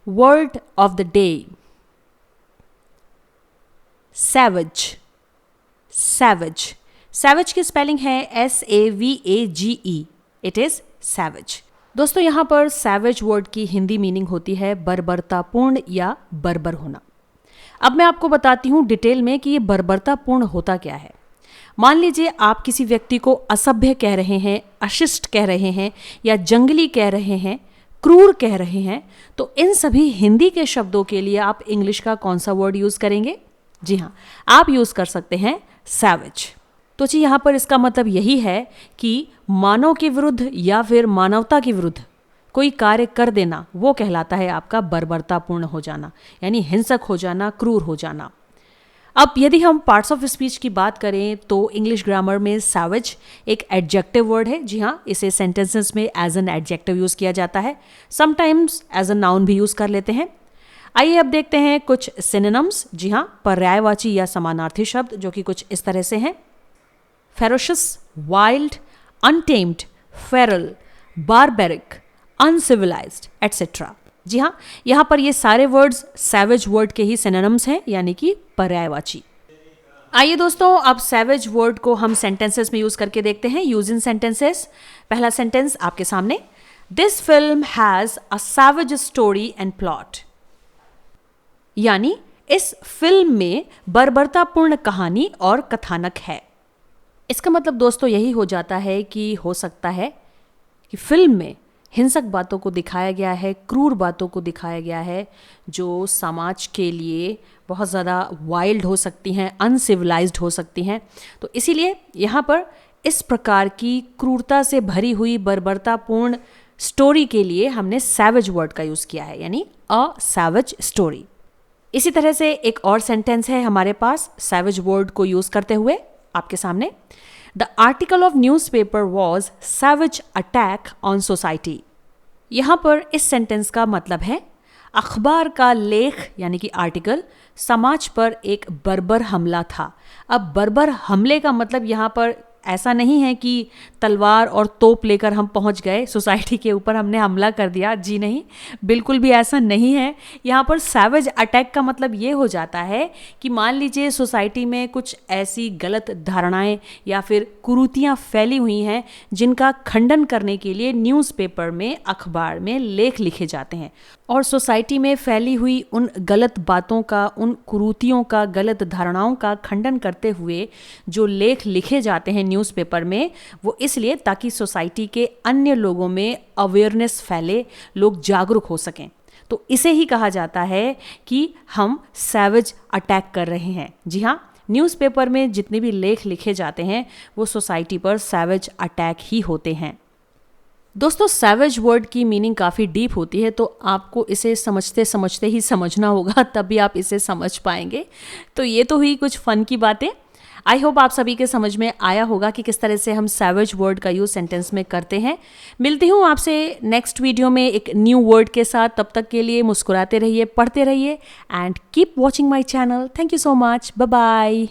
Word of the day, savage. Savage, savage की spelling है SAVAGE, it is savage. दोस्तों यहाँ पर सैवेज वर्ड की हिंदी मीनिंग होती है बर्बरतापूर्ण या बर्बर होना। अब मैं आपको बताती हूँ डिटेल में कि ये बर्बरतापूर्ण होता क्या है। मान लीजिए आप किसी व्यक्ति को असभ्य कह रहे हैं, अशिष्ट कह रहे हैं, या जंगली कह रहे हैं, क्रूर कह रहे हैं, तो इन सभी हिंदी के शब्दों के लिए आप इंग्लिश का कौन सा वर्ड यूज करेंगे? जी हाँ, आप यूज कर सकते हैं सैवेज। तो जी यहाँ पर इसका मतलब यही है कि मानव के विरुद्ध या फिर मानवता के विरुद्ध कोई कार्य कर देना, वो कहलाता है आपका बर्बरतापूर्ण हो जाना, यानी हिंसक हो जाना, क्रूर हो जाना। अब यदि हम पार्ट्स ऑफ स्पीच की बात करें तो इंग्लिश ग्रामर में सैवेज एक एडजेक्टिव वर्ड है। जी हाँ, इसे सेंटेंसेस में एज एन एडजेक्टिव यूज किया जाता है, समटाइम्स एज अ नाउन भी यूज कर लेते हैं। आइए अब देखते हैं कुछ सिनोनिम्स। जी हाँ, पर्यायवाची या समानार्थी शब्द जो कि कुछ इस तरह से हैं: ferocious, wild, untamed, feral, barbaric, uncivilized, etcetera. जी हाँ, यहाँ पर ये सारे वर्ड्स सैवेज वर्ड के ही सिनोनिम्स हैं, यानी कि पर्यायवाची। आइए दोस्तों, अब सैवेज वर्ड को हम सेंटेंसेस में यूज करके देखते हैं। Use in sentences. पहला सेंटेंस आपके सामने, this film has a savage story and plot, यानी इस फिल्म में बर्बरतापूर्ण कहानी और कथानक है। इसका मतलब दोस्तों यही हो जाता है कि हो सकता है कि फिल्म में हिंसक बातों को दिखाया गया है, क्रूर बातों को दिखाया गया है, जो समाज के लिए बहुत ज़्यादा वाइल्ड हो सकती हैं, अनसिविलाइज्ड हो सकती हैं। तो इसीलिए यहाँ पर इस प्रकार की क्रूरता से भरी हुई बर्बरतापूर्ण स्टोरी के लिए हमने सैवेज वर्ड का यूज़ किया है, यानी अ सैवेज स्टोरी। इसी तरह से एक और सेंटेंस है हमारे पास सैवेज वर्ड को यूज़ करते हुए आपके सामने, the article of newspaper was savage attack on society. यहाँ पर इस सेंटेंस का मतलब है अखबार का लेख यानी कि आर्टिकल समाज पर एक बर्बर हमला था। अब बर्बर हमले का मतलब यहाँ पर ऐसा नहीं है कि तलवार और तोप लेकर हम पहुंच गए सोसाइटी के ऊपर, हमने हमला कर दिया। जी नहीं, बिल्कुल भी ऐसा नहीं है। यहाँ पर सैवेज अटैक का मतलब ये हो जाता है कि मान लीजिए सोसाइटी में कुछ ऐसी गलत धारणाएं या फिर कुरीतियाँ फैली हुई हैं जिनका खंडन करने के लिए न्यूज़पेपर में, अखबार में लेख लिखे जाते हैं, और सोसाइटी में फैली हुई उन गलत बातों का, उन कुरीतियों का, गलत धारणाओं का खंडन करते हुए जो लेख लिखे जाते हैं न्यूज़पेपर में, वो इसलिए ताकि सोसाइटी के अन्य लोगों में अवेयरनेस फैले, लोग जागरूक हो सकें। तो इसे ही कहा जाता है कि हम सैवेज अटैक कर रहे हैं। जी हाँ, न्यूज़पेपर में जितने भी लेख लिखे जाते हैं वो सोसाइटी पर सैवेज अटैक ही होते हैं। दोस्तों, सैवेज वर्ड की मीनिंग काफ़ी डीप होती है, तो आपको इसे समझते समझते ही समझना होगा, तभी आप इसे समझ पाएंगे। तो ये तो हुई कुछ फन की बातें। आई होप आप सभी के समझ में आया होगा कि किस तरह से हम सैवेज वर्ड का यूज सेंटेंस में करते हैं। मिलती हूँ आपसे नेक्स्ट वीडियो में एक न्यू वर्ड के साथ। तब तक के लिए मुस्कुराते रहिए, पढ़ते रहिए, and keep watching my channel. Thank you so much. Bye bye.